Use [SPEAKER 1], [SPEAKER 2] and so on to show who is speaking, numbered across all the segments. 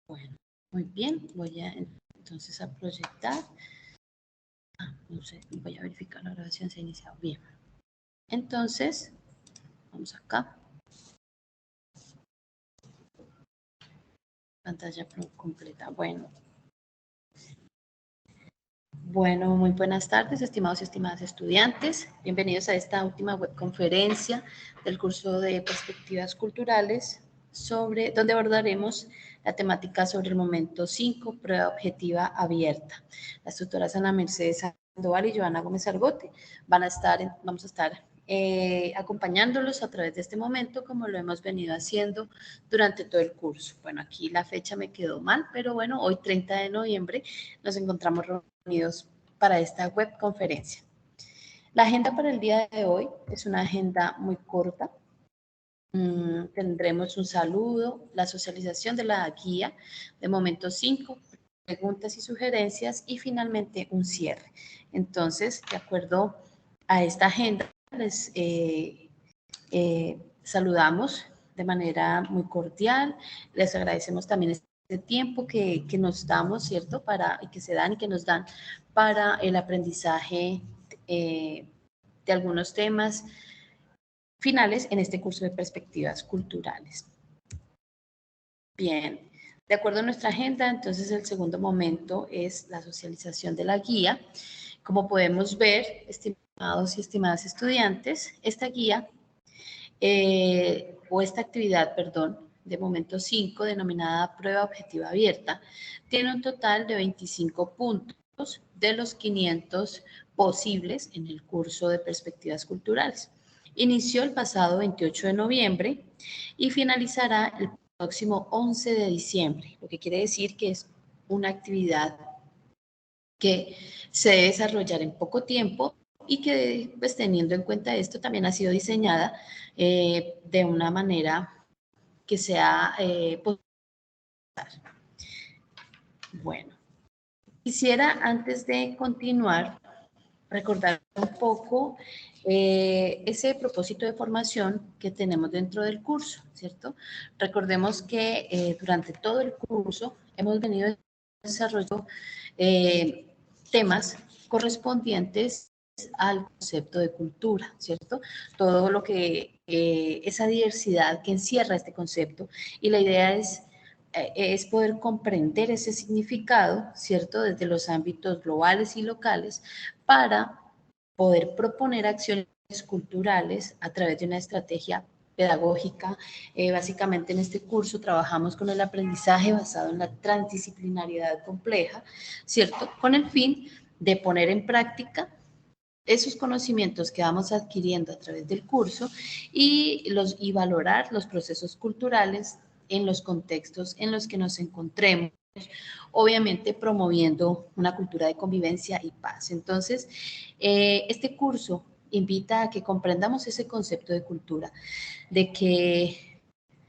[SPEAKER 1] Bueno, muy bien. Voy a entonces a proyectar. No sé, voy a verificar la grabación se ha iniciado bien. Entonces, vamos acá. Pantalla completa. Bueno, muy buenas tardes, estimados y estimadas estudiantes. Bienvenidos a esta última webconferencia del curso de Perspectivas Culturales, donde abordaremos la temática sobre el momento 5, prueba objetiva abierta. Las tutoras Ana Mercedes Sandoval y Joana Gómez Argote vamos a estar acompañándolos a través de este momento, como lo hemos venido haciendo durante todo el curso. Bueno, aquí la fecha me quedó mal, pero bueno, hoy 30 de noviembre nos encontramos reunidos para esta webconferencia. La agenda para el día de hoy es una agenda muy corta. Tendremos un saludo, la socialización de la guía de momento 5, preguntas y sugerencias y finalmente un cierre. Entonces, de acuerdo a esta agenda, les saludamos de manera muy cordial, les agradecemos también este tiempo que nos damos, ¿cierto? Y que se dan y que nos dan para el aprendizaje de algunos temas finales en este curso de perspectivas culturales. Bien, de acuerdo a nuestra agenda, entonces el segundo momento es la socialización de la guía. Como podemos ver, estimados y estimadas estudiantes, esta guía esta actividad, de momento 5, denominada prueba objetiva abierta, tiene un total de 25 puntos de los 500 posibles en el curso de perspectivas culturales. Inició el pasado 28 de noviembre y finalizará el próximo 11 de diciembre, lo que quiere decir que es una actividad que se debe desarrollar en poco tiempo y que, pues, teniendo en cuenta esto, también ha sido diseñada de una manera que sea bueno. Quisiera, antes de continuar, recordar un poco ese propósito de formación que tenemos dentro del curso, ¿cierto? Recordemos que durante todo el curso hemos venido desarrollando temas correspondientes al concepto de cultura, ¿cierto? Todo lo que, esa diversidad que encierra este concepto, y la idea es poder comprender ese significado, ¿cierto? Desde los ámbitos globales y locales para poder proponer acciones culturales a través de una estrategia pedagógica. Básicamente en este curso trabajamos con el aprendizaje basado en la transdisciplinariedad compleja, ¿cierto? Con el fin de poner en práctica esos conocimientos que vamos adquiriendo a través del curso y valorar los procesos culturales en los contextos en los que nos encontremos, obviamente promoviendo una cultura de convivencia y paz. Entonces, este curso invita a que comprendamos ese concepto de cultura, de que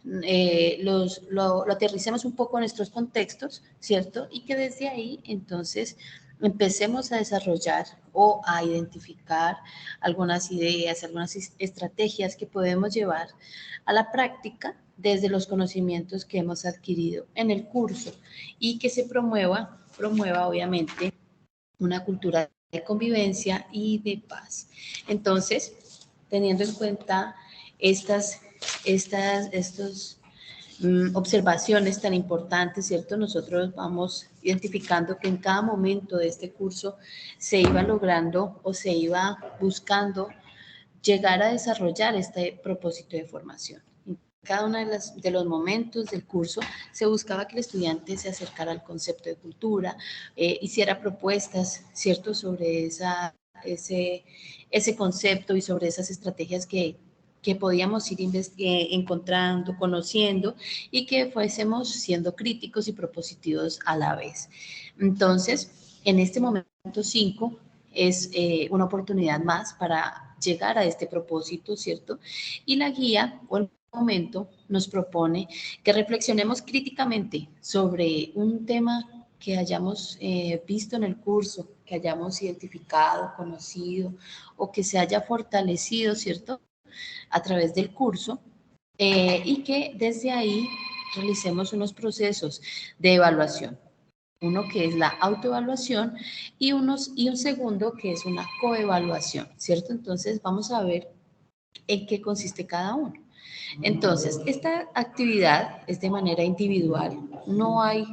[SPEAKER 1] lo aterricemos un poco en nuestros contextos, ¿cierto? Y que desde ahí, entonces, empecemos a desarrollar o a identificar algunas ideas, algunas estrategias que podemos llevar a la práctica desde los conocimientos que hemos adquirido en el curso y que se promueva obviamente una cultura de convivencia y de paz. Entonces, teniendo en cuenta estas observaciones tan importantes, ¿cierto? Nosotros vamos identificando que en cada momento de este curso se iba logrando o se iba buscando llegar a desarrollar este propósito de formación. En cada uno de los momentos del curso se buscaba que el estudiante se acercara al concepto de cultura, hiciera propuestas, ¿cierto?, sobre ese concepto y sobre esas estrategias que podíamos ir encontrando, conociendo, y que fuésemos siendo críticos y propositivos a la vez. Entonces, en este momento 5 es una oportunidad más para llegar a este propósito, ¿cierto? Y la guía o el momento nos propone que reflexionemos críticamente sobre un tema que hayamos visto en el curso, que hayamos identificado, conocido o que se haya fortalecido, ¿cierto?, a través del curso, y que desde ahí realicemos unos procesos de evaluación. Uno que es la autoevaluación y un segundo que es una coevaluación, ¿cierto? Entonces vamos a ver en qué consiste cada uno. Entonces, esta actividad es de manera individual, no hay,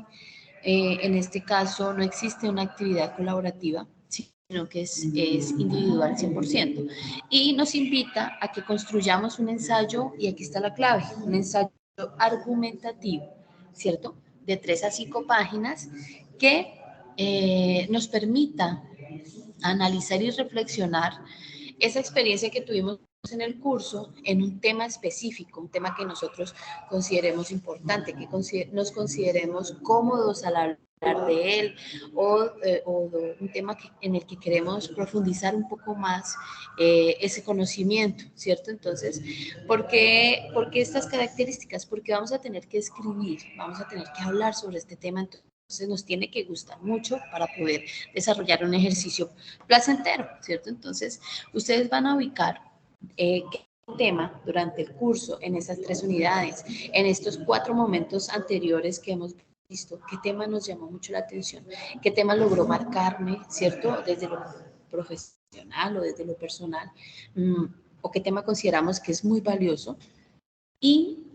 [SPEAKER 1] en este caso, no existe una actividad colaborativa, sino que es individual 100%. Y nos invita a que construyamos un ensayo, y aquí está la clave, un ensayo argumentativo, ¿cierto? De 3 a 5 páginas que nos permita analizar y reflexionar esa experiencia que tuvimos en el curso en un tema específico, un tema que nosotros consideremos importante, que nos consideremos cómodos al hablar de él o un tema en el que queremos profundizar un poco más ese conocimiento, ¿cierto? Entonces, ¿por qué estas características? Porque vamos a tener que escribir, vamos a tener que hablar sobre este tema, entonces nos tiene que gustar mucho para poder desarrollar un ejercicio placentero, ¿cierto? Entonces, ustedes van a ubicar qué tema durante el curso, en esas 3 unidades, en estos 4 momentos anteriores que hemos visto, qué tema nos llamó mucho la atención, qué tema logró marcarme, ¿cierto? Desde lo profesional o desde lo personal, o qué tema consideramos que es muy valioso. Y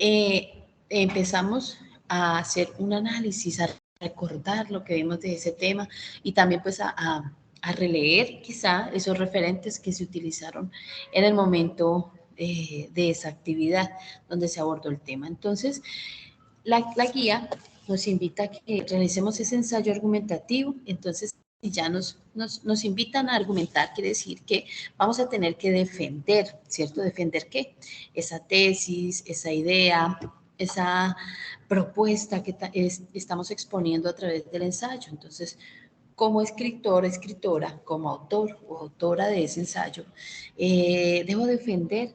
[SPEAKER 1] empezamos a hacer un análisis, a recordar lo que vimos de ese tema y también pues a releer quizá esos referentes que se utilizaron en el momento de esa actividad donde se abordó el tema. Entonces, la guía nos invita a que realicemos ese ensayo argumentativo. Entonces, si ya nos invitan a argumentar, quiere decir que vamos a tener que defender, ¿cierto? ¿Defender qué? Esa tesis, esa idea, esa propuesta que estamos exponiendo a través del ensayo. Entonces, como escritor, escritora, como autor o autora de ese ensayo, debo defender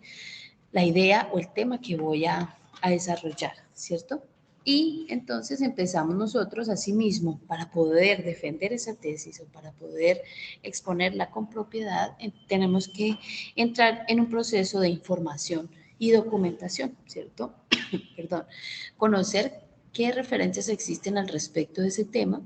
[SPEAKER 1] la idea o el tema que voy a desarrollar, ¿cierto? Y entonces empezamos nosotros, asimismo, para poder defender esa tesis o para poder exponerla con propiedad, tenemos que entrar en un proceso de información y documentación, ¿cierto? Perdón. Conocer qué referencias existen al respecto de ese tema,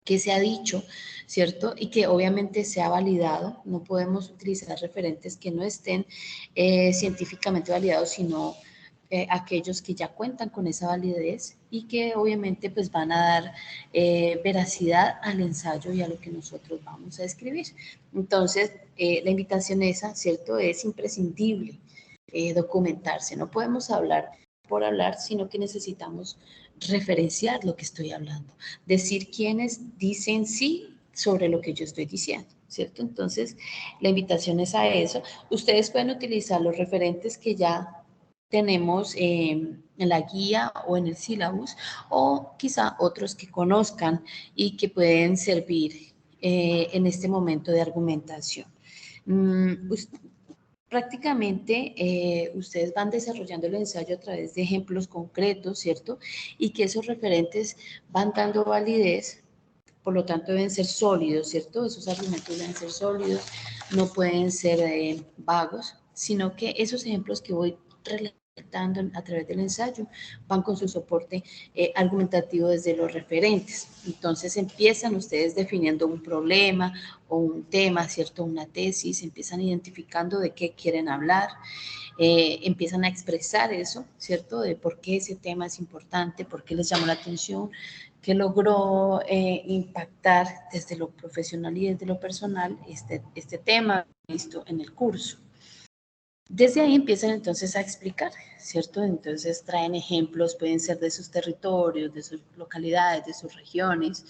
[SPEAKER 1] qué se ha dicho, ¿cierto? Y que obviamente se ha validado. No podemos utilizar referentes que no estén científicamente validados, sino aquellos que ya cuentan con esa validez y que obviamente pues van a dar veracidad al ensayo y a lo que nosotros vamos a escribir. Entonces, la invitación esa, ¿cierto? Es imprescindible documentarse. No podemos hablar por hablar, sino que necesitamos referenciar lo que estoy hablando, decir quiénes dicen sí sobre lo que yo estoy diciendo, ¿cierto? Entonces, la invitación es a eso. Ustedes pueden utilizar los referentes que ya tenemos en la guía o en el sílabus, o quizá otros que conozcan y que pueden servir en este momento de argumentación. Prácticamente ustedes van desarrollando el ensayo a través de ejemplos concretos, ¿cierto? Y que esos referentes van dando validez, por lo tanto deben ser sólidos, ¿cierto? Esos argumentos deben ser sólidos, no pueden ser vagos, sino que esos ejemplos que voy relatando a través del ensayo van con su soporte argumentativo desde los referentes. Entonces empiezan ustedes definiendo un problema o un tema, ¿cierto? Una tesis, empiezan identificando de qué quieren hablar, empiezan a expresar eso, ¿cierto? De por qué ese tema es importante, por qué les llamó la atención, qué logró impactar desde lo profesional y desde lo personal este tema visto en el curso. Desde ahí empiezan entonces a explicar, ¿cierto? Entonces traen ejemplos, pueden ser de sus territorios, de sus localidades, de sus regiones,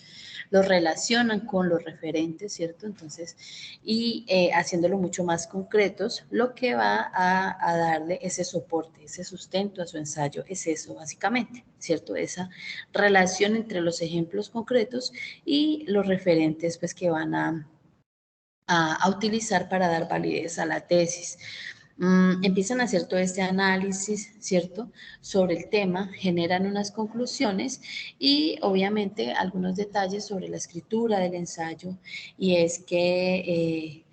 [SPEAKER 1] los relacionan con los referentes, ¿cierto? Entonces, y haciéndolo mucho más concretos, lo que va a darle ese soporte, ese sustento a su ensayo, es eso básicamente, ¿cierto? Esa relación entre los ejemplos concretos y los referentes, pues, que van a utilizar para dar validez a la tesis. Empiezan a hacer todo este análisis, ¿cierto?, sobre el tema, generan unas conclusiones y obviamente algunos detalles sobre la escritura del ensayo, y es que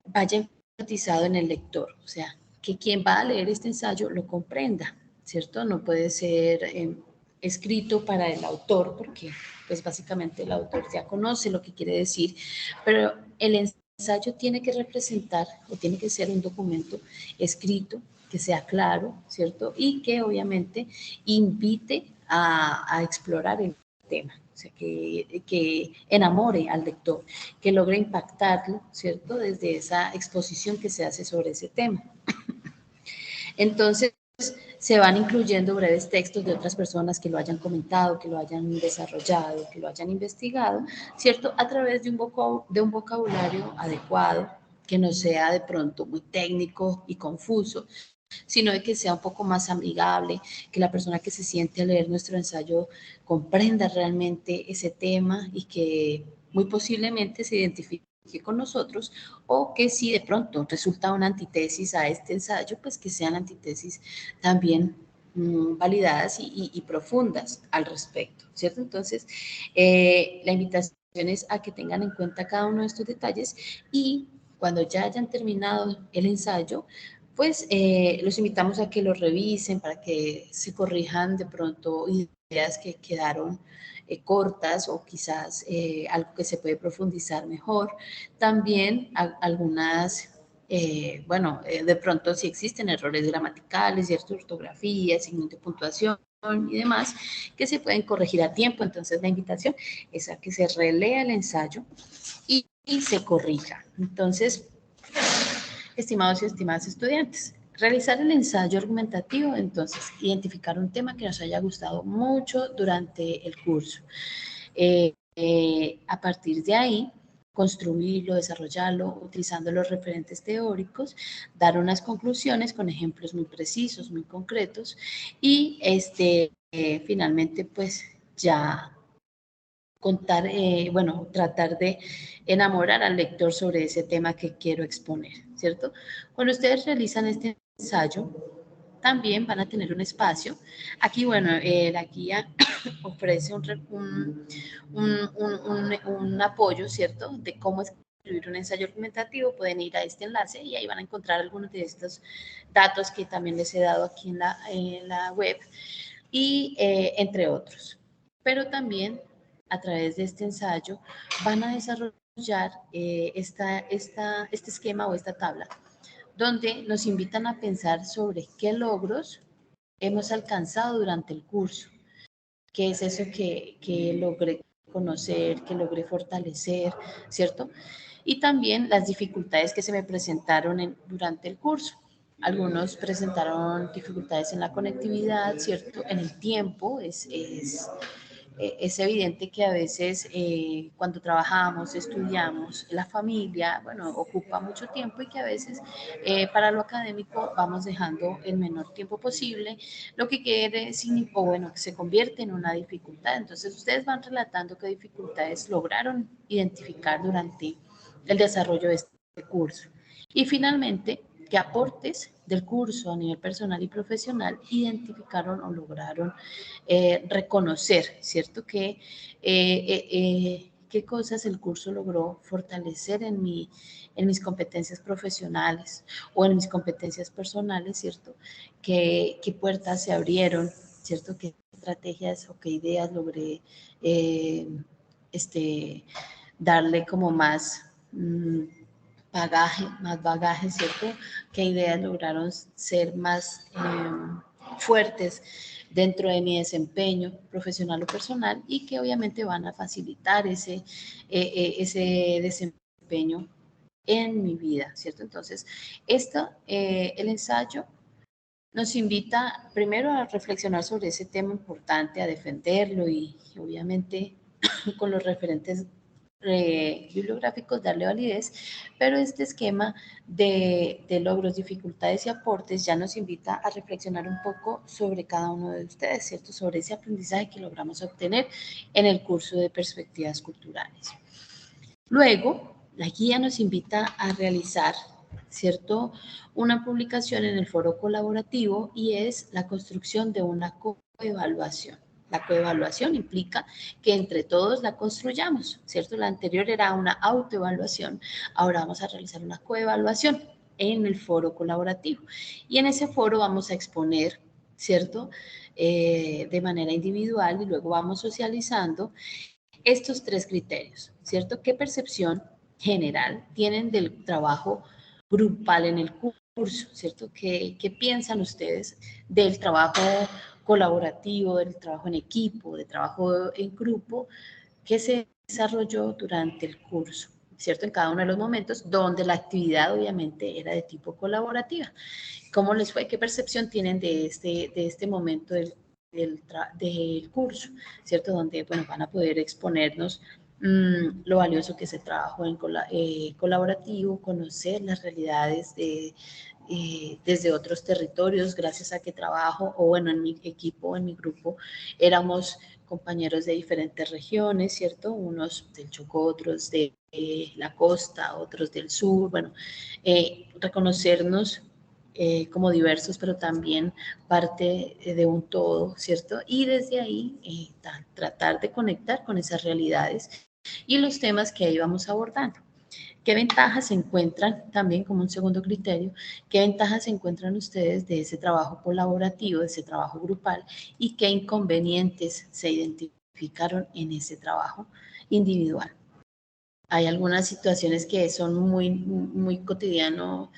[SPEAKER 1] vaya enfatizado en el lector, o sea, que quien va a leer este ensayo lo comprenda, ¿cierto? No puede ser escrito para el autor, porque pues básicamente el autor ya conoce lo que quiere decir, pero el ensayo tiene que representar o tiene que ser un documento escrito que sea claro, ¿cierto? Y que obviamente invite a explorar el tema, o sea, que enamore al lector, que logre impactarlo, ¿cierto? Desde esa exposición que se hace sobre ese tema. Entonces, se van incluyendo breves textos de otras personas que lo hayan comentado, que lo hayan desarrollado, que lo hayan investigado, ¿cierto? A través de un vocabulario adecuado, que no sea de pronto muy técnico y confuso, sino de que sea un poco más amigable, que la persona que se siente a leer nuestro ensayo comprenda realmente ese tema y que muy posiblemente se identifique con nosotros, o que si de pronto resulta una antítesis a este ensayo, pues que sean antítesis también validadas y profundas al respecto, ¿cierto? Entonces, la invitación es a que tengan en cuenta cada uno de estos detalles y cuando ya hayan terminado el ensayo, pues los invitamos a que lo revisen para que se corrijan de pronto ideas que quedaron cortas o quizás algo que se puede profundizar mejor. También algunas, bueno, de pronto si existen errores gramaticales, cierta ortografía, signos de puntuación y demás, que se pueden corregir a tiempo. Entonces la invitación es a que se relea el ensayo y se corrija. Entonces, estimados y estimadas estudiantes, realizar el ensayo argumentativo, entonces, identificar un tema que nos haya gustado mucho durante el curso. A partir de ahí, construirlo, desarrollarlo, utilizando los referentes teóricos, dar unas conclusiones con ejemplos muy precisos, muy concretos y finalmente pues ya contar, bueno, tratar de enamorar al lector sobre ese tema que quiero exponer, ¿cierto? Cuando ustedes realizan este ensayo, también van a tener un espacio. Aquí, bueno, la guía ofrece un apoyo, ¿cierto?, de cómo escribir un ensayo argumentativo. Pueden ir a este enlace y ahí van a encontrar algunos de estos datos que también les he dado aquí en la web y entre otros. Pero también a través de este ensayo van a desarrollar este esquema o esta tabla, donde nos invitan a pensar sobre qué logros hemos alcanzado durante el curso, qué es eso que logré conocer, que logré fortalecer, ¿cierto? Y también las dificultades que se me presentaron durante el curso. Algunos presentaron dificultades en la conectividad, ¿cierto? En el tiempo, es evidente que a veces cuando trabajamos, estudiamos, la familia, bueno, ocupa mucho tiempo y que a veces para lo académico vamos dejando el menor tiempo posible, lo que quiere, o bueno, que se convierte en una dificultad. Entonces, ustedes van relatando qué dificultades lograron identificar durante el desarrollo de este curso. Y finalmente, qué aportes del curso a nivel personal y profesional identificaron o lograron reconocer, ¿cierto? Qué cosas el curso logró fortalecer en mis competencias profesionales o en mis competencias personales, ¿cierto? Qué puertas se abrieron, ¿cierto? Qué estrategias o qué ideas logré darle como más bagaje, ¿cierto? Qué ideas lograron ser más fuertes dentro de mi desempeño profesional o personal y que obviamente van a facilitar ese desempeño en mi vida, ¿cierto? Entonces, el ensayo nos invita primero a reflexionar sobre ese tema importante, a defenderlo y obviamente con los referentes bibliográficos darle validez, pero este esquema de logros, dificultades y aportes ya nos invita a reflexionar un poco sobre cada uno de ustedes, ¿cierto? Sobre ese aprendizaje que logramos obtener en el curso de perspectivas culturales. Luego, la guía nos invita a realizar, ¿cierto?, una publicación en el foro colaborativo y es la construcción de una coevaluación. La coevaluación implica que entre todos la construyamos, ¿cierto? La anterior era una autoevaluación, ahora vamos a realizar una coevaluación en el foro colaborativo. Y en ese foro vamos a exponer ¿cierto? De manera individual y luego vamos socializando estos tres criterios, ¿cierto? ¿Qué percepción general tienen del trabajo grupal en el curso, ¿cierto? ¿Qué piensan ustedes del trabajo colaborativo, del trabajo en equipo, del trabajo en grupo que se desarrolló durante el curso? ¿Cierto? En cada uno de los momentos donde la actividad obviamente era de tipo colaborativa. ¿Cómo les fue? ¿Qué percepción tienen de este momento del curso? ¿Cierto? Donde, bueno, van a poder exponernos lo valioso que es el trabajo colaborativo, conocer las realidades desde otros territorios, gracias a que trabajo, o bueno, en mi equipo, en mi grupo, éramos compañeros de diferentes regiones, ¿cierto? Unos del Chocó, otros de la costa, otros del sur, bueno, reconocernos como diversos, pero también parte de un todo, ¿cierto? Y desde ahí tratar de conectar con esas realidades y los temas que ahí vamos abordando. ¿Qué ventajas se encuentran también como un segundo criterio? ¿Qué ventajas se encuentran ustedes de ese trabajo colaborativo, de ese trabajo grupal y qué inconvenientes se identificaron en ese trabajo individual? Hay algunas situaciones que son muy cotidiano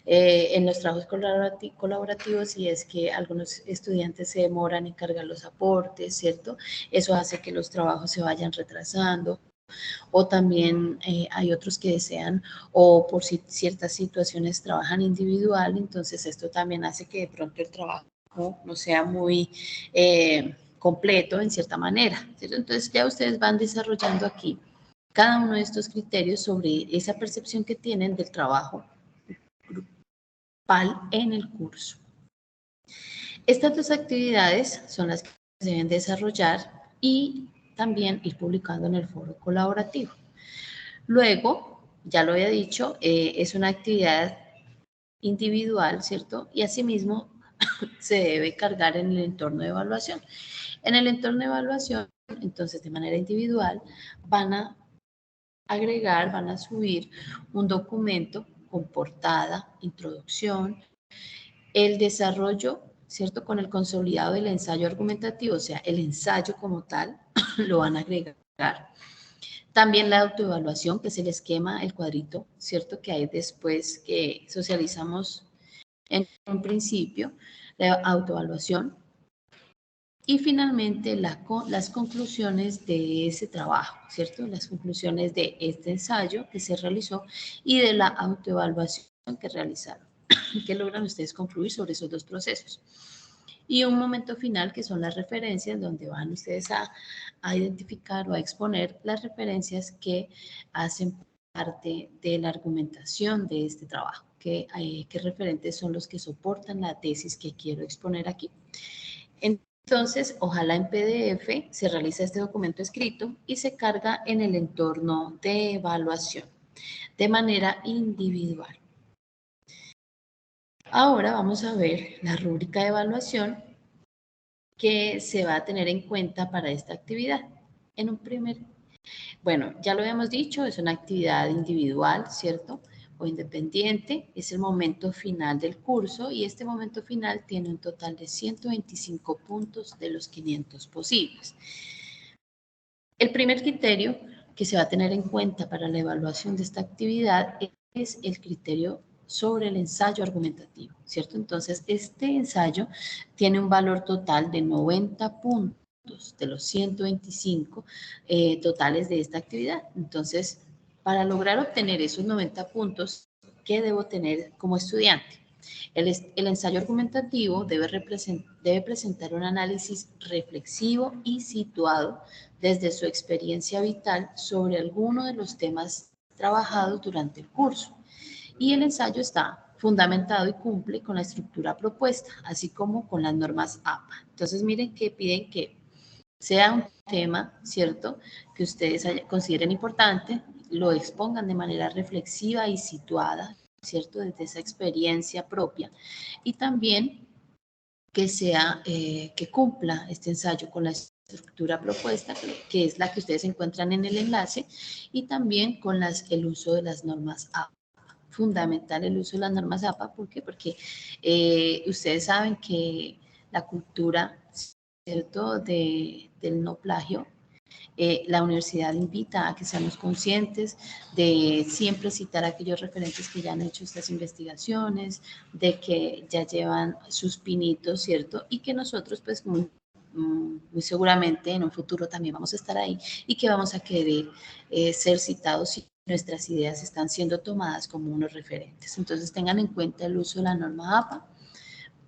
[SPEAKER 1] en los trabajos colaborativos y es que algunos estudiantes se demoran en cargar los aportes, ¿cierto? Eso hace que los trabajos se vayan retrasando o también hay otros que desean o por ciertas situaciones trabajan individual, entonces esto también hace que de pronto el trabajo no sea muy completo en cierta manera, ¿cierto? Entonces ya ustedes van desarrollando aquí cada uno de estos criterios sobre esa percepción que tienen del trabajo grupal en el curso. Estas dos actividades son las que se deben desarrollar y también ir publicando en el foro colaborativo. Luego, ya lo había dicho, es una actividad individual, ¿cierto? Y asimismo se debe cargar en el entorno de evaluación. En el entorno de evaluación, entonces, de manera individual, van a agregar, van a subir un documento con portada, introducción, el desarrollo, ¿cierto? Con el consolidado del ensayo argumentativo, o sea, el ensayo como tal, lo van a agregar. También la autoevaluación, que es el esquema, el cuadrito, ¿cierto? Que hay después que socializamos en un principio, la autoevaluación. Y finalmente las conclusiones de ese trabajo, ¿cierto? Las conclusiones de este ensayo que se realizó y de la autoevaluación que realizaron. ¿Qué logran ustedes concluir sobre esos dos procesos? Y un momento final que son las referencias, donde van ustedes a identificar o a exponer las referencias que hacen parte de la argumentación de este trabajo. ¿Qué referentes son los que soportan la tesis que quiero exponer aquí? Entonces, ojalá en PDF se realiza este documento escrito y se carga en el entorno de evaluación de manera individual. Ahora vamos a ver la rúbrica de evaluación que se va a tener en cuenta para esta actividad. Bueno, ya lo habíamos dicho, es una actividad individual, ¿cierto? O independiente, es el momento final del curso y este momento final tiene un total de 125 puntos de los 500 posibles. El primer criterio que se va a tener en cuenta para la evaluación de esta actividad es el criterio sobre el ensayo argumentativo, ¿cierto? Entonces, este ensayo tiene un valor total de 90 puntos de los 125 totales de esta actividad. Entonces, para lograr obtener esos 90 puntos, ¿qué debo tener como estudiante? El ensayo argumentativo debe presentar un análisis reflexivo y situado desde su experiencia vital sobre alguno de los temas trabajados durante el curso. Y el ensayo está fundamentado y cumple con la estructura propuesta, así como con las normas APA. Entonces, miren que piden que sea un tema, ¿cierto?, que ustedes consideren importante, lo expongan de manera reflexiva y situada, ¿cierto?, desde esa experiencia propia. Y también que sea, que cumpla este ensayo con la estructura propuesta, que es la que ustedes encuentran en el enlace, y también con el uso de las normas APA. Fundamental el uso de las normas APA, ¿por qué? Porque ustedes saben que la cultura, ¿cierto?, del no plagio. La universidad invita a que seamos conscientes de siempre citar a aquellos referentes que ya han hecho estas investigaciones, de que ya llevan sus pinitos, ¿cierto? Y que nosotros, pues, muy seguramente en un futuro también vamos a estar ahí y que vamos a querer ser citados si nuestras ideas están siendo tomadas como unos referentes. Entonces, tengan en cuenta el uso de la norma APA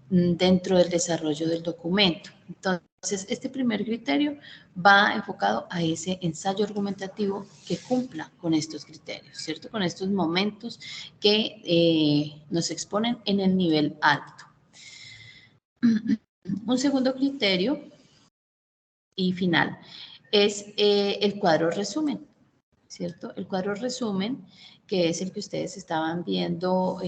[SPEAKER 1] dentro del desarrollo del documento. Entonces, este primer criterio va enfocado a ese ensayo argumentativo que cumpla con estos criterios, ¿cierto? Con estos momentos que nos exponen en el nivel alto. Un segundo criterio y final es el cuadro resumen, ¿cierto? El cuadro resumen, que es el que ustedes estaban viendo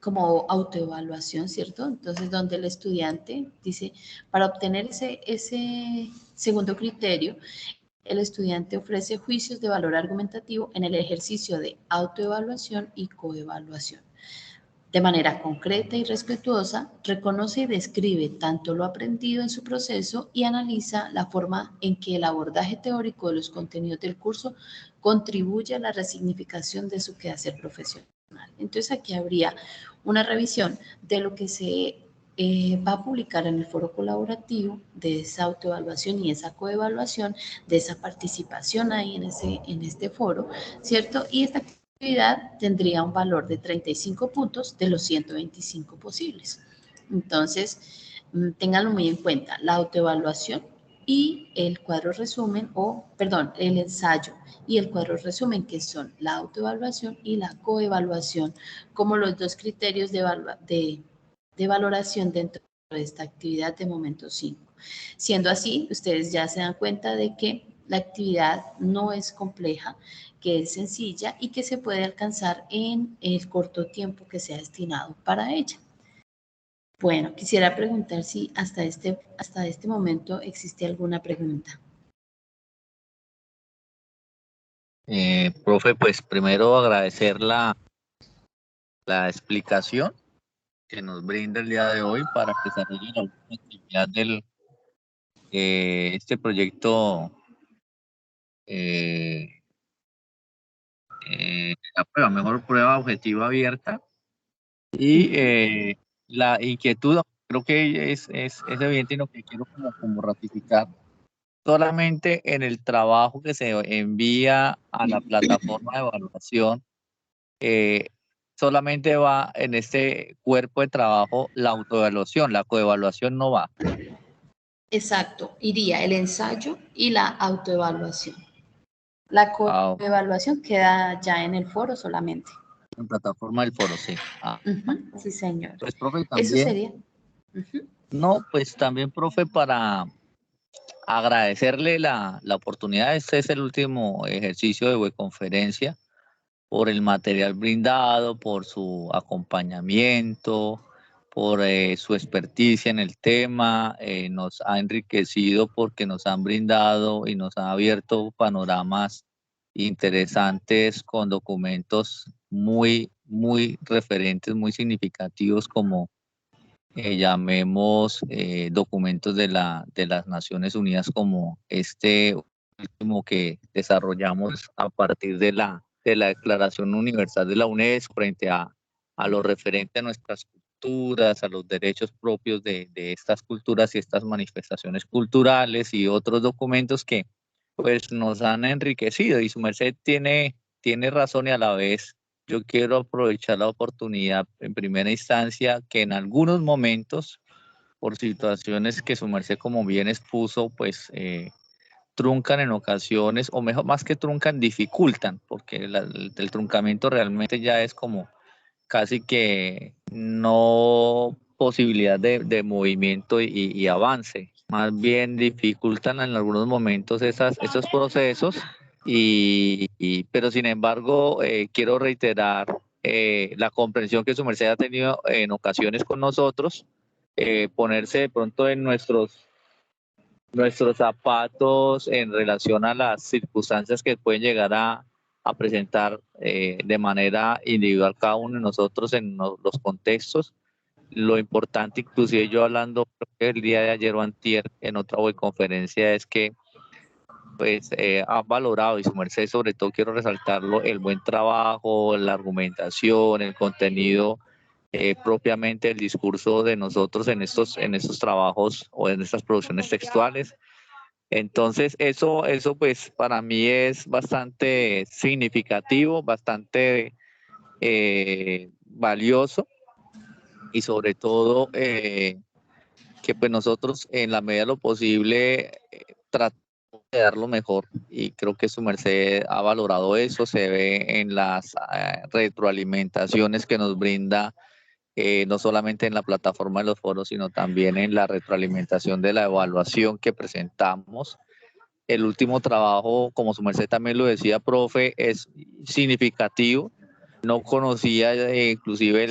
[SPEAKER 1] como autoevaluación, ¿cierto? Entonces, donde el estudiante dice, para obtener ese segundo criterio, el estudiante ofrece juicios de valor argumentativo en el ejercicio de autoevaluación y coevaluación. De manera concreta y respetuosa, reconoce y describe tanto lo aprendido en su proceso y analiza la forma en que el abordaje teórico de los contenidos del curso contribuye a la resignificación de su quehacer profesional. Entonces, aquí habría una revisión de lo que se va a publicar en el foro colaborativo, de esa autoevaluación y esa coevaluación, de esa participación ahí en este foro, ¿cierto? Y esta actividad tendría un valor de 35 puntos de los 125 posibles. Entonces, ténganlo muy en cuenta, la autoevaluación y el cuadro resumen, el ensayo y el cuadro resumen, que son la autoevaluación y la coevaluación, como los dos criterios de valoración dentro de esta actividad de momento 5. Siendo así, ustedes ya se dan cuenta de que la actividad no es compleja, que es sencilla y que se puede alcanzar en el corto tiempo que sea destinado para ella. Bueno, quisiera preguntar si hasta este momento existe alguna pregunta.
[SPEAKER 2] Profe, pues primero agradecer la explicación que nos brinda el día de hoy para que se desarrolle la última actividad del este proyecto la prueba, mejor prueba objetiva abierta. Y la inquietud, creo que es evidente, y lo que quiero como ratificar, solamente en el trabajo que se envía a la plataforma de evaluación, solamente va en este cuerpo de trabajo la autoevaluación, la coevaluación no va.
[SPEAKER 1] Exacto, iría el ensayo y la autoevaluación. La coevaluación queda ya en el foro solamente.
[SPEAKER 2] En plataforma del foro, sí.
[SPEAKER 1] Sí, señor.
[SPEAKER 2] Pues, profe, también.
[SPEAKER 1] Eso sería.
[SPEAKER 2] No, pues también, profe, para agradecerle la oportunidad. Este es el último ejercicio de webconferencia, por el material brindado, por su acompañamiento, por su experticia en el tema. Nos ha enriquecido porque nos han brindado y nos ha abierto panoramas interesantes con documentos muy, muy referentes, muy significativos, como llamemos documentos de las Naciones Unidas, como este último que desarrollamos a partir de la Declaración Universal de la UNESCO, frente a lo referente a nuestras culturas, a los derechos propios de estas culturas y estas manifestaciones culturales, y otros documentos que pues nos han enriquecido. Y su merced tiene razón, y a la vez yo quiero aprovechar la oportunidad en primera instancia, que en algunos momentos, por situaciones que su merced como bien expuso, pues truncan en ocasiones, o mejor, más que truncan, dificultan, porque el truncamiento realmente ya es como casi que no posibilidad de movimiento y avance. Más bien dificultan en algunos momentos esos procesos, pero sin embargo quiero reiterar la comprensión que su merced ha tenido en ocasiones con nosotros, ponerse de pronto en nuestros zapatos en relación a las circunstancias que pueden llegar a presentar de manera individual cada uno de nosotros en los contextos, lo importante, inclusive yo hablando creo que el día de ayer o antier en otra conferencia, es que pues ha valorado, y su merced sobre todo quiero resaltarlo, el buen trabajo, la argumentación, el contenido, propiamente el discurso de nosotros en estos trabajos o en estas producciones textuales. Entonces eso pues para mí es bastante significativo, bastante valioso, y sobre todo que pues nosotros en la medida de lo posible tratamos de dar lo mejor, y creo que su merced ha valorado eso. Se ve en las retroalimentaciones que nos brinda, no solamente en la plataforma de los foros, sino también en la retroalimentación de la evaluación que presentamos. El último trabajo, como su merced también lo decía, profe, es significativo. No conocía inclusive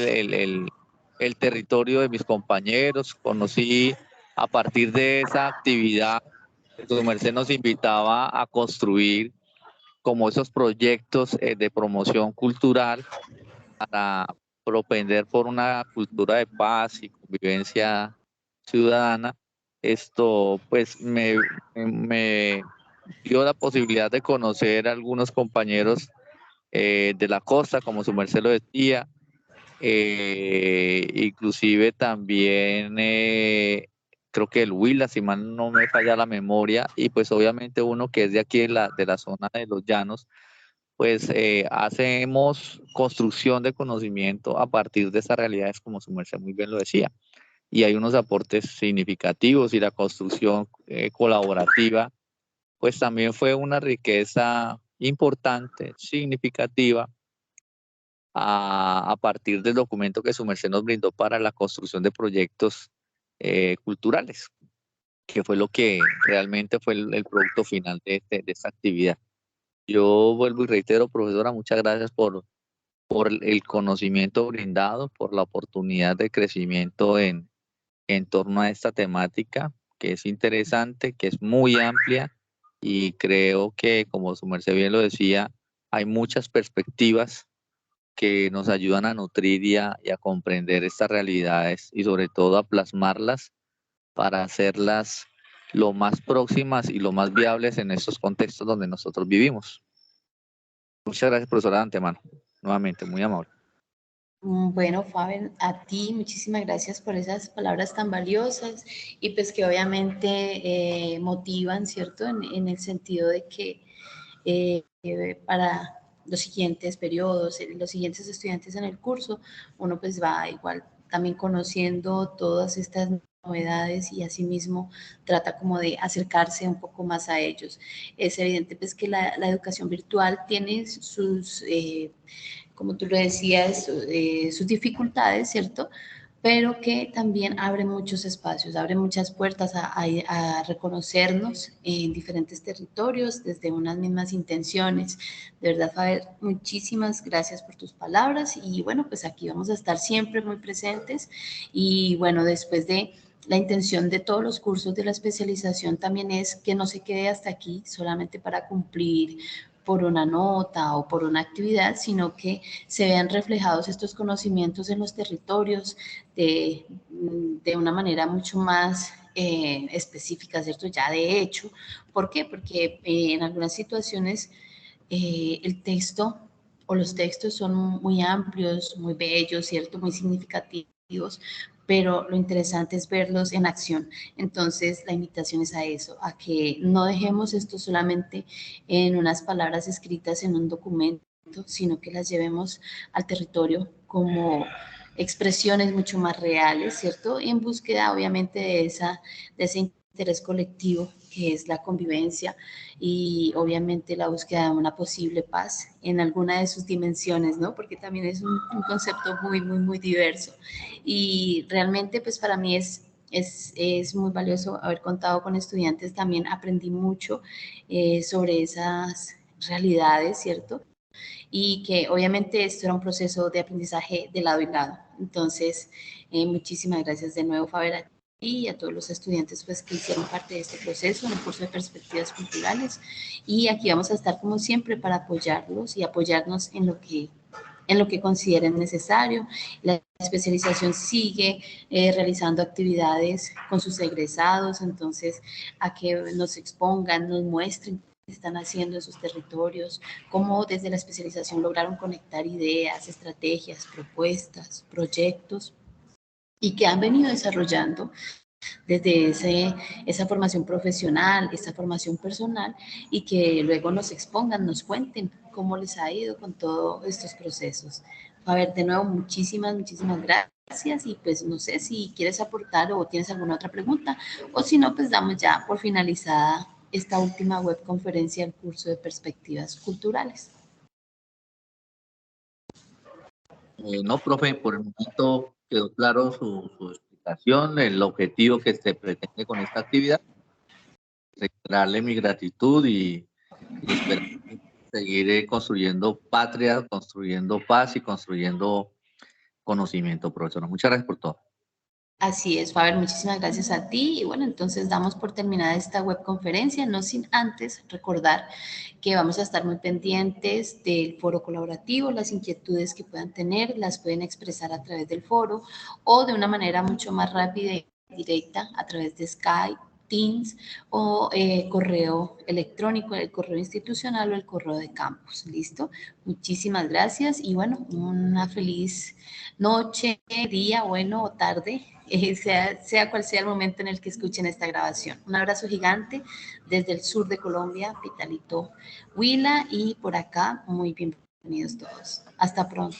[SPEAKER 2] el territorio de mis compañeros, conocí a partir de esa actividad, su merced nos invitaba a construir como esos proyectos de promoción cultural para propender por una cultura de paz y convivencia ciudadana. Esto pues me dio la posibilidad de conocer a algunos compañeros de la costa, como su merced lo decía, inclusive también creo que el Huila, si mal no me falla la memoria, y pues obviamente uno que es de aquí de la zona de los llanos, pues hacemos construcción de conocimiento a partir de esas realidades, como su merced muy bien lo decía, y hay unos aportes significativos, y la construcción colaborativa pues también fue una riqueza importante, significativa, a partir del documento que su merced nos brindó para la construcción de proyectos culturales, que fue lo que realmente fue el producto final de esta actividad. Yo vuelvo y reitero, profesora, muchas gracias por el conocimiento brindado, por la oportunidad de crecimiento en torno a esta temática, que es interesante, que es muy amplia, y creo que, como su merced bien lo decía, hay muchas perspectivas que nos ayudan a nutrir y a comprender estas realidades, y sobre todo a plasmarlas para hacerlas lo más próximas y lo más viables en estos contextos donde nosotros vivimos. Muchas gracias, profesora, de antemano. Nuevamente, muy amable.
[SPEAKER 1] Bueno, Faber, a ti muchísimas gracias por esas palabras tan valiosas y pues que obviamente motivan, ¿cierto? En el sentido de que para los siguientes periodos, los siguientes estudiantes en el curso, uno pues va igual también conociendo todas estas novedades y asimismo trata como de acercarse un poco más a ellos. Es evidente pues que la educación virtual tiene sus como tú lo decías, sus dificultades, ¿cierto? Pero que también abre muchos espacios, abre muchas puertas a reconocernos en diferentes territorios desde unas mismas intenciones. De verdad, Faber, muchísimas gracias por tus palabras y bueno, pues aquí vamos a estar siempre muy presentes y bueno, después de la intención de todos los cursos de la especialización también es que no se quede hasta aquí solamente para cumplir por una nota o por una actividad, sino que se vean reflejados estos conocimientos en los territorios de una manera mucho más específica, ¿cierto? Ya de hecho. ¿Por qué? Porque en algunas situaciones el texto o los textos son muy amplios, muy bellos, ¿cierto? Muy significativos, pero lo interesante es verlos en acción. Entonces, la invitación es a eso, a que no dejemos esto solamente en unas palabras escritas en un documento, sino que las llevemos al territorio como expresiones mucho más reales, ¿cierto? En búsqueda, obviamente, de ese interés colectivo que es la convivencia y obviamente la búsqueda de una posible paz en alguna de sus dimensiones, ¿no? Porque también es un concepto muy, muy, muy diverso. Y realmente, pues para mí es muy valioso haber contado con estudiantes. También aprendí mucho sobre esas realidades, ¿cierto? Y que obviamente esto era un proceso de aprendizaje de lado y lado. Entonces, muchísimas gracias de nuevo, Faber, y a todos los estudiantes pues, que hicieron parte de este proceso en el curso de Perspectivas Culturales. Y aquí vamos a estar como siempre para apoyarlos y apoyarnos en lo que en lo que consideren necesario. La especialización sigue realizando actividades con sus egresados, entonces a que nos expongan, nos muestren qué están haciendo en sus territorios, cómo desde la especialización lograron conectar ideas, estrategias, propuestas, proyectos y que han venido desarrollando desde esa formación profesional, esa formación personal y que luego nos expongan, nos cuenten cómo les ha ido con todos estos procesos. A ver, de nuevo, muchísimas gracias y pues no sé si quieres aportar o tienes alguna otra pregunta o si no, pues damos ya por finalizada esta última webconferencia del curso de perspectivas culturales.
[SPEAKER 2] No, profe, por el momento quedó claro su explicación, el objetivo que se pretende con esta actividad, reiterarle mi gratitud y esperar seguir construyendo patria, construyendo paz y construyendo conocimiento, profesora. Muchas gracias por todo.
[SPEAKER 1] Así es, Faber, muchísimas gracias a ti. Y bueno, entonces damos por terminada esta webconferencia, no sin antes recordar que vamos a estar muy pendientes del foro colaborativo, las inquietudes que puedan tener, las pueden expresar a través del foro o de una manera mucho más rápida y directa a través de Skype, Teams o correo electrónico, el correo institucional o el correo de campus. ¿Listo? Muchísimas gracias y bueno, una feliz noche, día, bueno o tarde, sea cual sea el momento en el que escuchen esta grabación. Un abrazo gigante desde el sur de Colombia, Pitalito, Huila y por acá, muy bienvenidos todos. Hasta pronto.